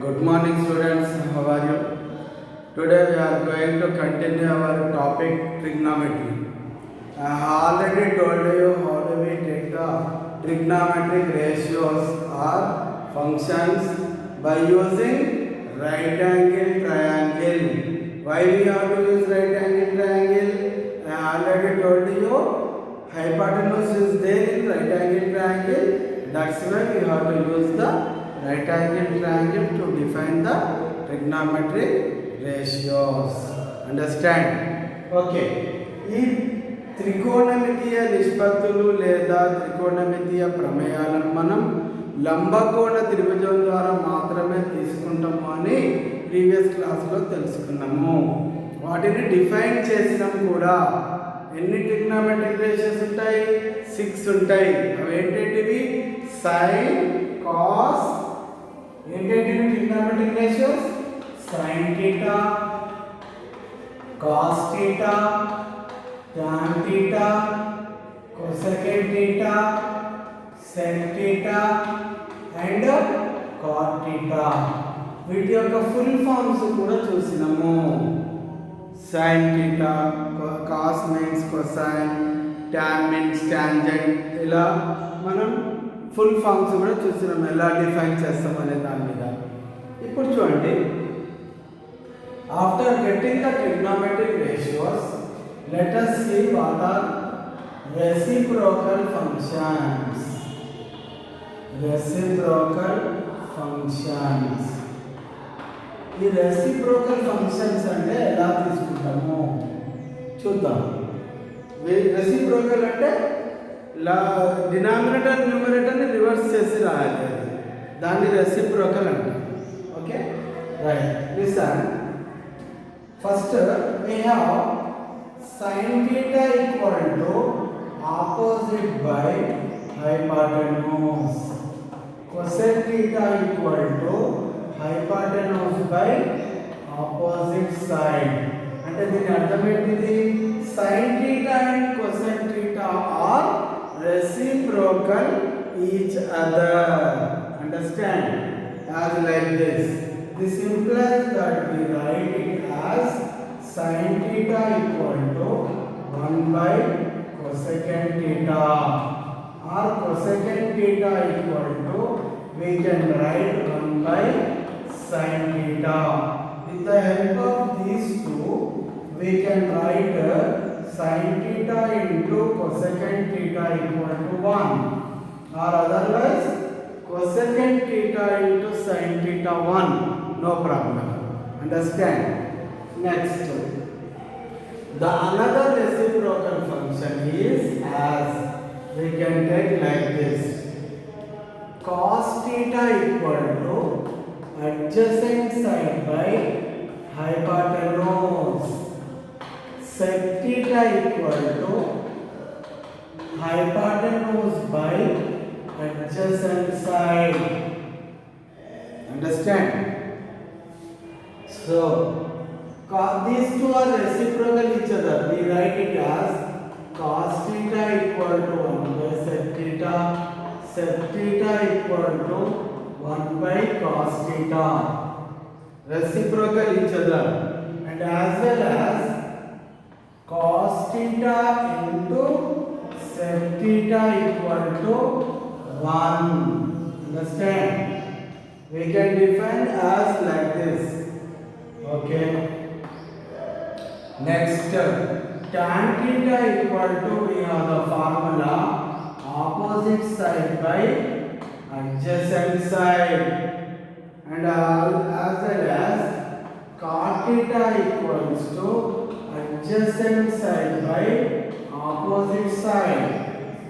Good morning, students. How are you? Today we are going to continue our topic trigonometry. I already told you how do we take the trigonometric ratios or functions by using right angle triangle. Why we have to use right angle triangle? I already told you hypotenuse is there in right angle triangle. That's why we have to use the right angle triangle to define the trigonometric ratios. Understand? Okay. ఈ త్రికోణమితీయ నిష్పత్తులు లేదా త్రికోణమితీయ ప్రమేయాలను మనం లంబకోణ త్రిభుజం ద్వారా మాత్రమే తీసుకుంటాము అని previous క్లాస్లో తెలుసుకున్నాము. వాటిని డిఫైన్ చేసినాం కూడా. ఎన్ని ట్రిగ్నోమెట్రిక్ రేషియోస్ ఉంటాయి? 6 ఉంటాయి. అవి ఏంటంటివి? సైన్, కాస్, ఏంటంటివి trigonometric ratios? Sine theta, cos theta, tan theta, cosecant theta, sec theta and cot theta. వీటి యొక్క ఫుల్ ఫామ్స్ కూడా చూసినాము. sin theta, cos means cosine, tan means tangent. ఇలా మనం ఫుల్ ఫామ్స్ కూడా చూసినాము, ఎలా డిఫైన్ చేస్తాం అనే దాని మీద. ఇప్పుడు చూడండి, after getting the trigonometric ratios, let us see what are reciprocal functions. Reciprocal functions. ఈ reciprocal functions అంటే ఎలా తీసుకుంటాము చూద్దాం. reciprocal అంటే డినామినేటర్ న్యూమరేటర్ని రివర్స్ చేసి రాయాలి, దాన్ని reciprocal అంటారు. Okay, right. Listen. First we have sin theta equal to opposite by hypotenuse. Cosec theta equal to hypotenuse by opposite side. అంటే దీని అర్థం ఏంటిది? sin theta and cosec theta are reciprocal each other. Understand? As like this. This implies that we write it as sin theta equal to 1 by cosecant theta, or cosecant theta equal to, we can write 1 by sin theta. With the help of these two, we can write sin theta into cosecant theta equal to 1, or otherwise cosecant theta into sin theta 1. No problem. Understand? Next, the another reciprocal function is, as we can take like this: cos theta equal to adjacent side by hypotenuse, sec theta equal to hypotenuse by adjacent side. Understand? So these two are reciprocal each other. We write it as cos theta equal to 1 by sec theta, sec theta equal to 1 by cos theta. Reciprocal each other. And as well as cos theta into sec theta equal to 1. Understand? We can define as like this. Okay. Next, tan theta equal to, we have the formula opposite side by adjacent side, and as well as cot theta equals to adjacent side by opposite side.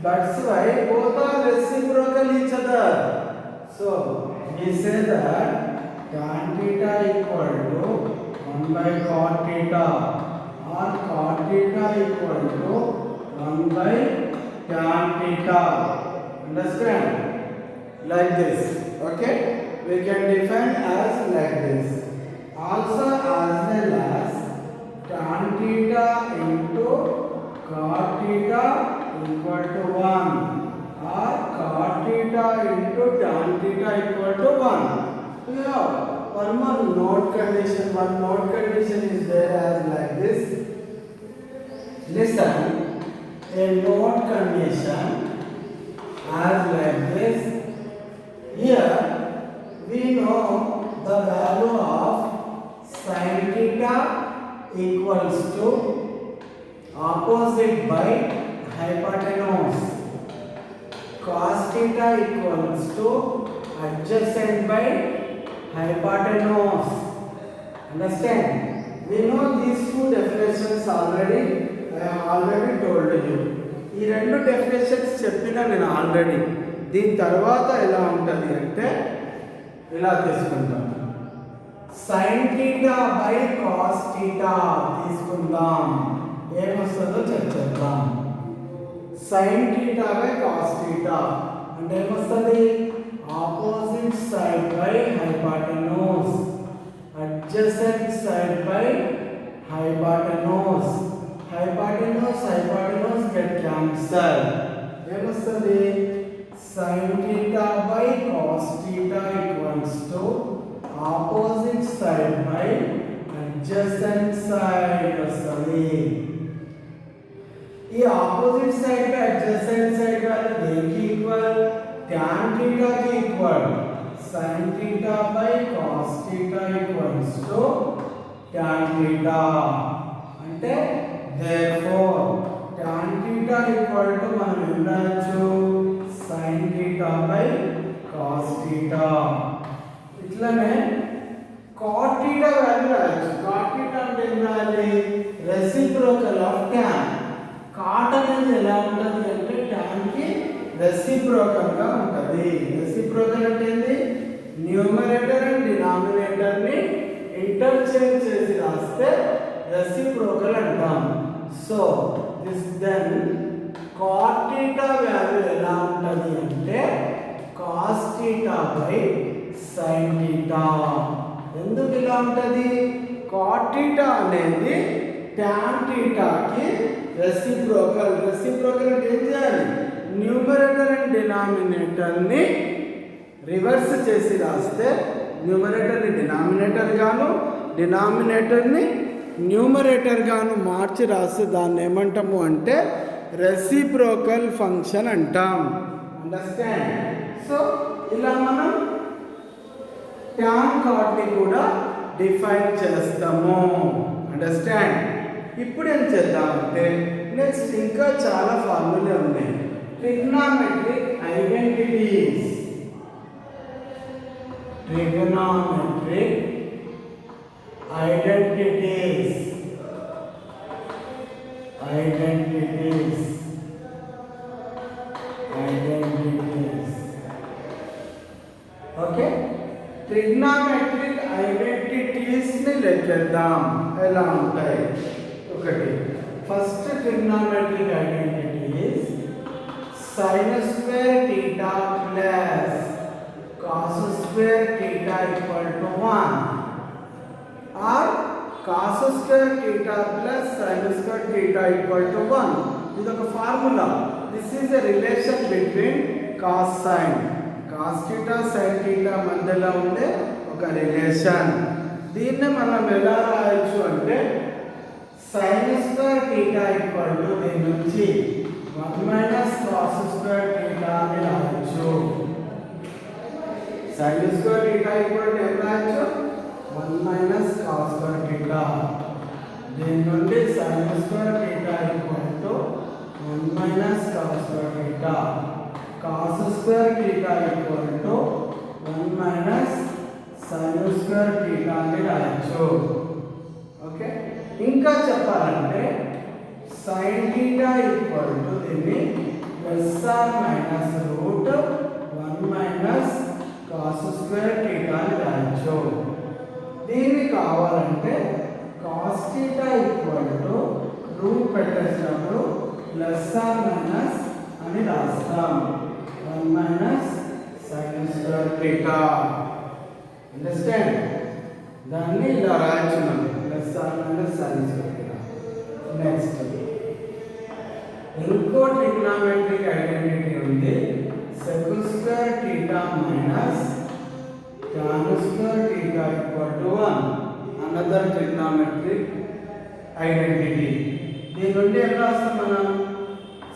That's why both are reciprocal each other. So we say that tan theta equal to 1 by cot theta, or cot theta equal to 1 by tan theta. Understand? Like this. Okay? We can define as like this. Also as well as tan theta into cot theta equal to 1, or cot theta into tan theta equal to 1. Yeah, one more node condition. One node condition is there as like this. Listen, a node condition as like this. Here we know the value of sin theta equals to opposite by hypotenuse. Cos theta equals to adjacent by hypotenuse. Understand? We know these two definitions already. I have already told you. ఈ రెండు definitions చెప్పినా నేను already. దీని తర్వాత ఎలా ఉంటుంది అంటే ఇలా తీసుకుంటాం. sin theta by cos theta తీసుకుందాం. ఏమొస్తుందో చర్చిద్దాం. sin theta by cos theta అంటే ఏమొస్తుంది? opposite side by hypotenuse, adjacent side by hypotenuse. Hypotenuse get cancelled. ఏమొస్తుంది? sin theta by cos theta equals to opposite side by adjacent side వస్తుంది. ఈ opposite side by adjacent side value దేనికి equal? tan theta కి equal. sin theta by cos theta equals to tan theta. అంటే therefore tan theta equal to మనం ఏం రాయొచ్చు? sin theta by cos theta. ఇట్లానే cot theta value రాయొచ్చు. cot theta అంటే ఏం రాయాలి? Reciprocal of tan. కాట్ అనేది ఎలా ఉంటుంది అంటే tan కి రెసిప్రోకల్ గా ఉంటుంది. రెసిప్రోకల్ అంటే ఏంటి? న్యూమరేటర్ అండ్ డినామినేటర్ ని ఇంటర్చేంజ్ చేసి రాస్తే రెసిప్రోకల్ అంటాం. So this then cot theta value ఎలా ఉంటుంది అంటే cos theta by sin theta. ఎందుకు ఇలా ఉంటుంది? cot theta అనేది tan theta కి రెసిప్రోకల్. రెసిప్రోకల్ అంటే ఏం చేయాలి? న్యూమరేటర్ అండ్ డినామినేటర్ ని రివర్స్ చేసి రాస్తే న్యూమరేటర్ ని డినామినేటర్ గాను డినామినేటర్ ని న్యూమరేటర్ గాను మార్చి రాస్తే దాన్ని ఏమంటాము అంటే రెసిప్రోకల్ ఫంక్షన్ అంటాం. అండర్స్టాండ్? సో ఇలా మనం tan cot ని కూడా డిఫైన్ చేస్తాము. అండర్స్టాండ్? ఇప్పుడు ఏం చేద్దామంటే నెక్స్ట్ ఇంకా చాలా ఫార్ములా ఉన్నాయి. Trigonometric identities. Trigonometric identities. Identities. Identities. Okay, trigonometric identities ని లెక్కేద్దాం. ఎలా ఉంటాయి? ఒకటి, first trigonometric identity is sin square theta plus cos square theta equal to 1 or cos square theta plus sin square theta equal to 1. ఇది ఒక formula. This is a relation between cos sin. cos theta sin theta మధ్యలో ఉండే ఒక relation. దీన్ని మనం ఎలా రాయొచ్చు అంటే sin square theta equal to దీని నుంచి 1 minus cos square theta అని రాయొచ్చు. sin square theta equal to ఏం రాయొచ్చు? 1 minus cos square theta. దీని నుండి sin square theta equal to 1 minus cos square theta. cos square theta equal to 1 minus sin square theta అని రాయొచ్చు. Okay, ఇంకా చెప్పాలంటే sin theta equal to దీన్ని plus or minus root 1 minus cos square theta అని రాయొచ్చు. దీన్ని కావాలంటే cos theta equal to root పెట్టేసినప్పుడు ప్లస్ ఆర్ మైనస్ అని రాస్తాం. 1 minus sin square theta. Understand? దాన్ని ఇలా రాయొచ్చు. Plus or minus sin square theta. Next ఇంకో ట్రిగ్నామెట్రిక్ ఐడెంటిటీ ఉంది. sec square theta minus tan square theta equal to 1. Another trigonometric identity. దీని నుండి ఏం రాస్తాం మనం?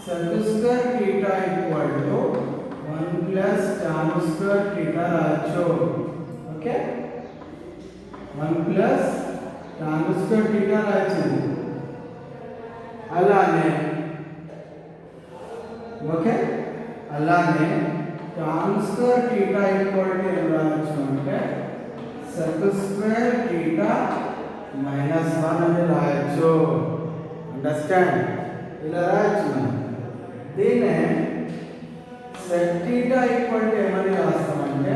sec square theta equal to 1 plus tan square theta రాయొచ్చు. Okay, 1 plus tan square theta రాయొచ్చు. అలానే ఓకే, అలానే tan square theta equal to ఏం రాయొచ్చు అంటే sec square theta minus 1 అని రాయొచ్చు. అండర్స్టాండ్? ఇలా రాయొచ్చు మనం. దీన్నే sec theta equal to ఏమని రాస్తామంటే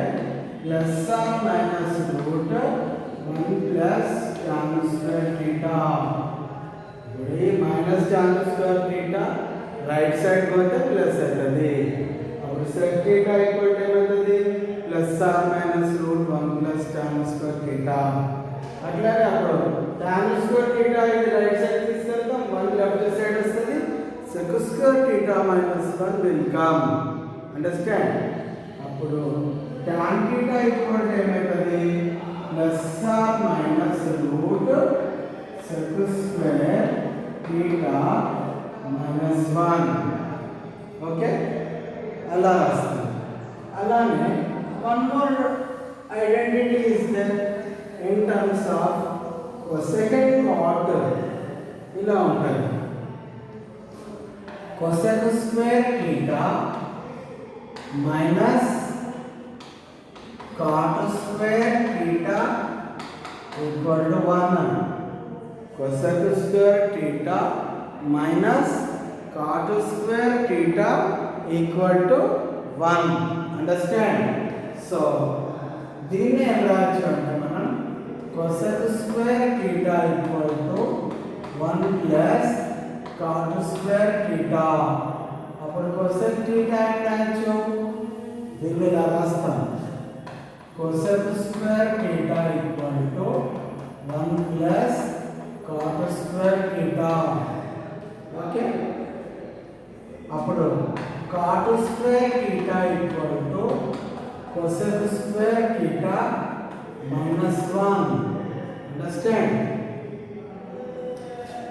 plus or minus root 1 plus tan square theta. ఈ minus tan square theta right side పోతే ప్లస్ అవుతుంది. అప్పుడు sec theta equal to ఏమవుతుంది? Plus or minus root 1 plus tan square theta. అట్లాగే అప్పుడు tan square theta ఇది రైట్ సైడ్ తీసుకెళ్తాం, 1 left side వస్తుంది. sec square theta minus 1 will come. Understand? అప్పుడు tan theta equal to ఏమవుతుంది? Plus or minus root sec square theta minus 1. Okay, అలా రాస్తాం. అలానే one more identity is there in terms of cosecant cot. ఇలా ఉంటుంది. cosec square theta minus cot square theta equal to 1. cosec square theta minus cot square theta equal to 1. Understand? So దీన్ని ఏం రాయొచ్చు అంటే మనం cosec square theta equal to 1 plus cot square theta. అప్పుడు cosec theta ఏం రాయొచ్చు? దీన్ని ఇలా రాస్తాం. cosec square theta equal to 1 plus cot square theta. Okay, అప్పుడు cot square theta equal to cosec square theta minus 1. Understand?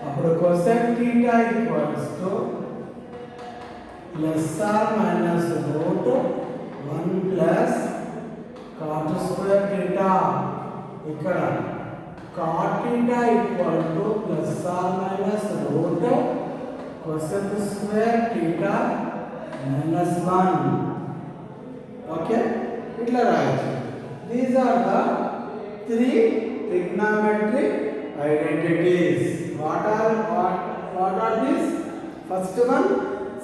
అప్పుడు cosec theta equals to plus or minus root 1 plus cot square theta. ఇక్కడ cot theta equal to plus or minus root cosec square theta minus 1. Okay, ఇట్లా రాయొచ్చు. These are the three trigonometric identities. What are these? First one,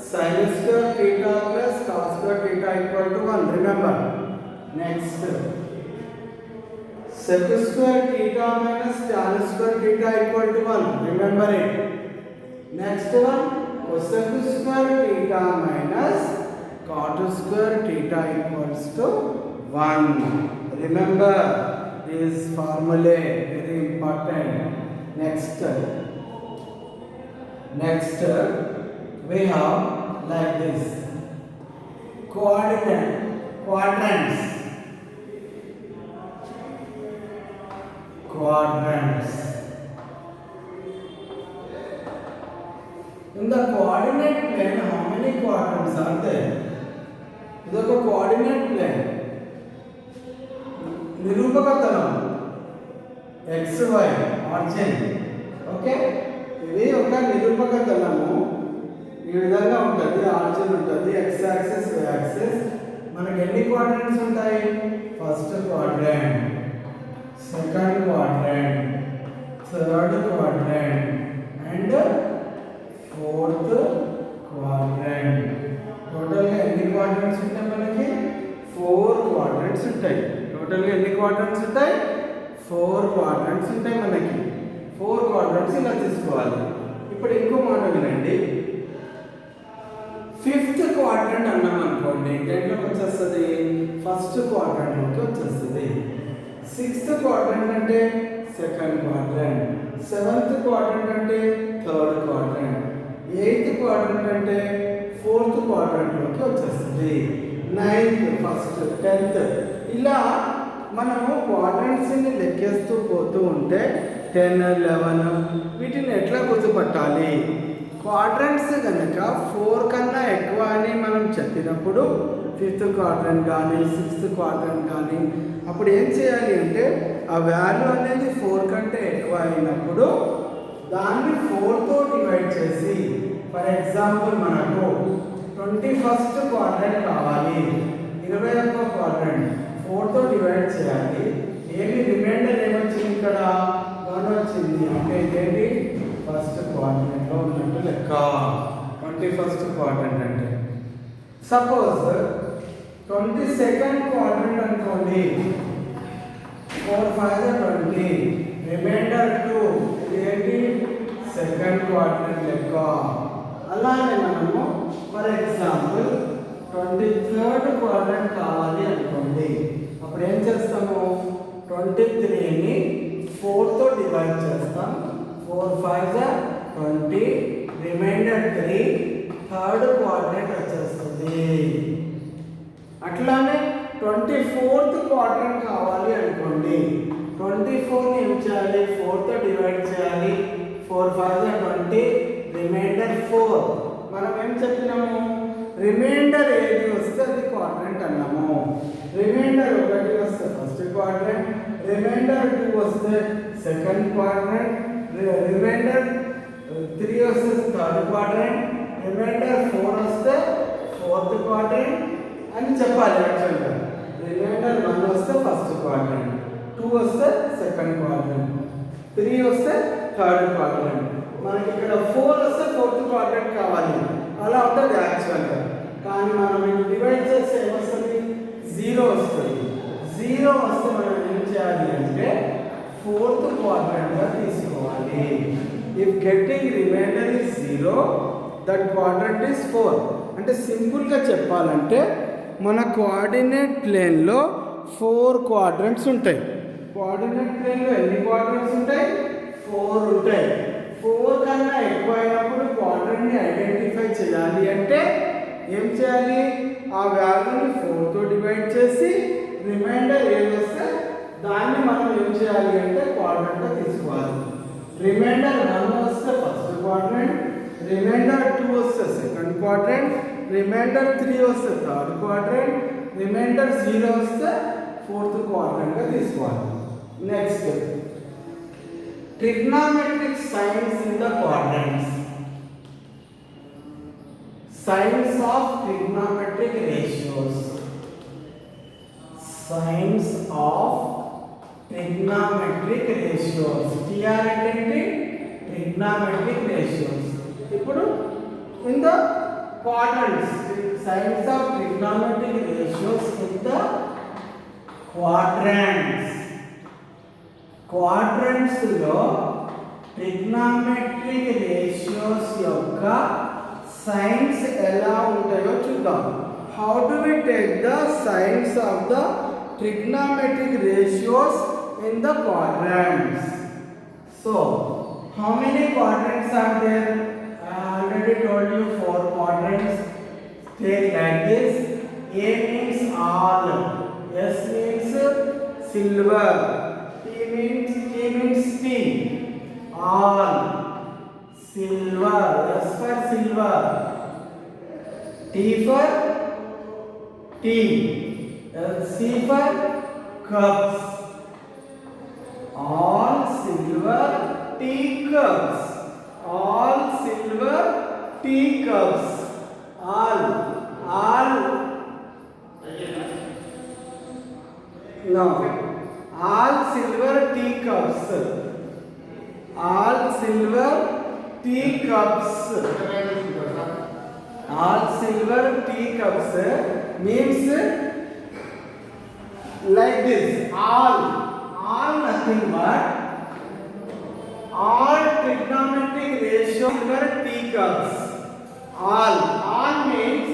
sin square theta plus cos square theta equal to 1. Remember. Next, sec square theta minus tan square theta equal to 1. Remember it. Next one, cosec square theta minus cot square theta equals to 1. Remember this formula, very important. Next we have like this quadrants. In the coordinate plane, how many quadrants are there? This is a coordinate plane. నిరూపక తలం XY ఆర్జిన్. Okay, ఇది ఒక నిరూపక తలము. ఈ విధంగా ఉంటుంది. ఆర్జిన్ ఉంటుంది, x axis y axis. మనకి ఎన్ని క్వాడ్రంట్స్ ఉంటాయి? First quadrant, second quadrant, third quadrant and fourth quadrant. టోటల్గా ఎన్ని క్వాడ్రంట్స్ ఉంటాయి? మనకి 4 క్వాడ్రంట్స్ ఉంటాయి. టోటల్గా ఎన్ని క్వాడ్రంట్స్ ఉంటాయి? 4 క్వాడ్రంట్స్ ఉంటాయి మనకి. 4 క్వాడ్రంట్స్ ఇలా తీసుకోవాలి. ఇప్పుడు ఇంకో మాట వినండి. 5th క్వాడ్రంట్ అన్నాం అనుకోండి, దేంట్లోకి వచ్చేస్తుంది? ఫస్ట్ క్వాడ్రంట్లోకి వచ్చేస్తుంది. 6th క్వాడ్రంట్ అంటే సెకండ్ క్వాడ్రంట్, 7th క్వాడ్రంట్ అంటే థర్డ్ క్వాడ్రంట్, 8th క్వాడ్రంట్ అంటే 4th క్వాడ్రంట్లోకి వచ్చేస్తుంది. 9th ఫస్ట్, 10th ఇలా మనము క్వాడ్రంట్స్ని లెక్కేస్తూ పోతూ ఉంటే 10, 11 వీటిని ఎట్లా గుర్తుపట్టాలి? క్వాడ్రంట్స్ కనుక 4 కన్నా ఎక్కువ అని మనం చెప్పినప్పుడు 5th క్వాడ్రంట్ కానీ 6th క్వాడ్రంట్ కానీ అప్పుడు ఏం చేయాలి అంటే ఆ వాల్యూ అనేది 4 కంటే ఎక్కువ అయినప్పుడు దాన్ని 4తో డివైడ్ చేసి, ఫర్ ఎగ్జాంపుల్ మనకు 21st క్వాడ్రంట్ కావాలి, 21వ క్వాడ్రంట్ 4తో డివైడ్ చేయాలి. ఏమి రిమైండర్ ఏమొచ్చింది? ఇక్కడ 1 వచ్చింది. అంటే ఇదేంటి? ఫస్ట్ క్వాడ్రంట్లో ఉన్నట్టు లెక్క. 21st క్వాడ్రంట్ అంటే సపోజ్ 22nd క్వాడ్రంట్ అనుకోండి. 4, 5 20, రిమైండర్ 2 ఇదేంటి? సెకండ్ క్వాడ్రంట్ లెక్క. అలానే మనము ఫర్ ఎగ్జాంపుల్ 23rd క్వాడ్రంట్ కావాలి అనుకోండి. అప్పుడు ఏం చేస్తాము? 23ని 4తో డివైడ్ చేస్తాం. 4, 5 20, రిమైండర్ 3, థర్డ్ క్వాడ్రంట్ వచ్చేస్తుంది. అట్లానే 24th క్వాడ్రంట్ కావాలి అనుకోండి. 24ని ఏం చేయాలి? 4తో డివైడ్ చేయాలి. 4, 5 20, రిమైండర్ 4. మనం ఏం చెప్పినాము? రిమైండర్ ఏది వస్తే అది క్వాడ్రంట్ అన్నాము. రిమైండర్ 1 వస్తే ఫస్ట్ క్వాడ్రంట్, రిమైండర్ 2 వస్తే సెకండ్ క్వాడ్రంట్, రిమైండర్ 3 వస్తే థర్డ్ క్వాడ్రంట్, రిమైండర్ 4 వస్తే ఫోర్త్ క్వాడ్రంట్ అని చెప్పాలి. యాక్చువల్గా రిమైండర్ 1 వస్తే ఫస్ట్ క్వాడ్రంట్, 2 వస్తే సెకండ్ క్వాడ్రంట్, 3 వస్తే థర్డ్ క్వాడ్రంట్. మనకి ఇక్కడ 4 వస్తే ఫోర్త్ క్వాడ్రంట్ కావాలి. అలా ఉంటుంది యాక్చువల్గా. కానీ మనం డివైడ్ చేస్తే ఏమొస్తుంది? 0 వస్తుంది. 0 వస్తే మనం ఏం చేయాలి అంటే ఫోర్త్ క్వాడ్రంట్గా తీసుకోవాలి. If getting remainder is 0, that quadrant is 4. అంటే సింపుల్గా చెప్పాలంటే మన కోఆర్డినేట్ ప్లేన్లో 4 క్వాడ్రంట్స్ ఉంటాయి. కోఆర్డినేట్ ప్లేన్లో ఎన్ని క్వాడ్రంట్స్ ఉంటాయి? 4 ఉంటాయి. 4 కన్నా ఎక్కువ అయినప్పుడు క్వాడ్రంట్ని ఐడెంటిఫై చేయాలి అంటే ఏం చేయాలి? ఆ వాల్యూని 4తో డివైడ్ చేసి రిమైండర్ ఏది వస్తే దాన్ని మనం ఏం చేయాలి అంటే క్వాడ్రంట్గా తీసుకోవాలి. రిమైండర్ 1 వస్తే ఫస్ట్ క్వాడ్రంట్, రిమైండర్ 2 వస్తే సెకండ్ క్వాడ్రంట్, రిమైండర్ 3 వస్తే థర్డ్ క్వాడ్రంట్, రిమైండర్ 0 వస్తే ఫోర్త్ క్వాడ్రంట్గా తీసుకోవాలి. Next, trigonometric signs in the quadrants. Signs of trigonometric ratios. Signs of trigonometric ratios. TR అంటే trigonometric ratios. ఇప్పుడు in the quadrants, signs of trigonometric ratios in the quadrants. Quadrants లో trigonometric ratios యొక్క signs ఎలా ఉంటాయో చూద్దాం. How do we take the signs of the trigonometric ratios in the quadrants? So how many quadrants are there? I already told you 4 quadrants. Take like this. A means all, S means silver, T means T, all, silver, S for silver, T for tea, C for cups, all silver teacups, all silver teacups, all no, all silver teacups, all silver teacups, all silver teacups means like this. All nothing but all trigonometric ratio silver teacups. All means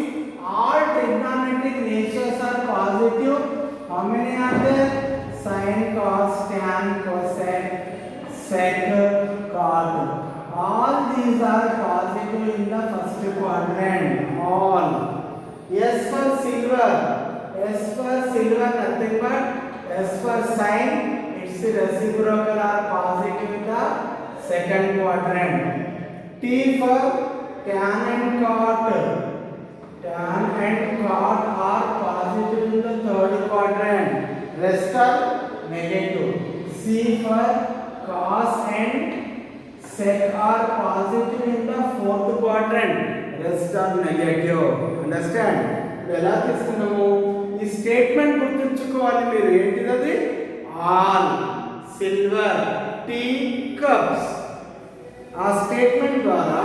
all trigonometric ratios are positive. How many are there? Sin, cos, tan, cosec, sec, cot. All these are positive in the first quadrant. All. S for silver nothing but S for sine, its reciprocal are positive in the second quadrant. T for tan and cot. Tan and cot are positive in the third quadrant. Rest are negative. C for cos and sec are positive in the fourth quadrant. Rest are negative. Understand? ఎలా తీసుకున్నాము ఈ statement గుర్తుంచుకోవాలి మీరు. ఏంటిది? All silver tea cups. ఆ statement ద్వారా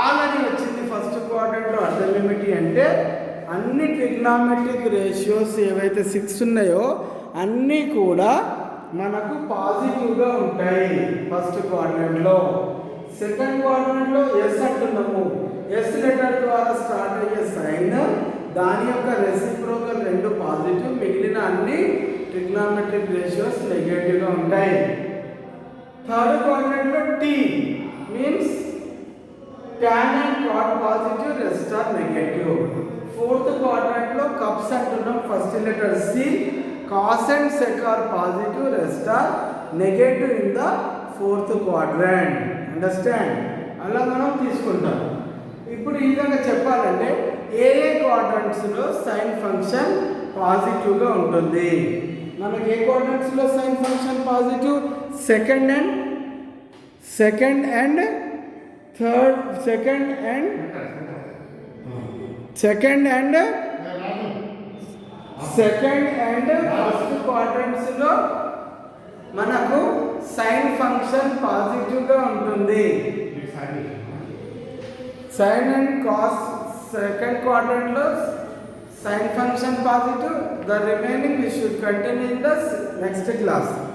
all అని వచ్చింది ఫస్ట్ క్వాడ్రంట్లో. అర్థం ఏమిటి అంటే అన్ని ట్రిగ్నామెట్రిక్ రేషియోస్ ఏవైతే 6 ఉన్నాయో అన్నీ కూడా మనకు పాజిటివ్గా ఉంటాయి ఫస్ట్ క్వాడ్రంట్లో. సెకండ్ క్వాడ్రంట్లో ఎస్ అంటున్నాము. ఎస్ లెటర్ ద్వారా స్టార్ట్ అయ్యే సైన్ దాని యొక్క రెసిప్రోకల్ రెండు పాజిటివ్, మిగిలిన అన్ని ట్రిగ్నామెట్రిక్ రేషియోస్ నెగటివ్గా ఉంటాయి. థర్డ్ క్వాడ్రంట్లో T means tan and cot positive, rest are negative. Fourth క్వాడ్రంట్లో కప్స్ అంటున్నాం. First letter C, cos and sec are positive, rest are negative in the fourth quadrant. Understand? అలా మనం తీసుకుంటాం. ఇప్పుడు ఈ విధంగా చెప్పాలంటే ఏ క్వాడ్రంట్స్లో సైన్ ఫంక్షన్ పాజిటివ్గా ఉంటుంది. మనకి ఏ క్వాడ్రంట్స్లో sine function positive? Second and third, second and first క్వాడ్రంట్స్లో మనకు సైన్ ఫంక్షన్ పాజిటివ్గా ఉంటుంది. సైన్ అండ్ కాస్ సెకండ్ క్వాడ్రంట్లో sine function positive. The remaining we should continue in the next class.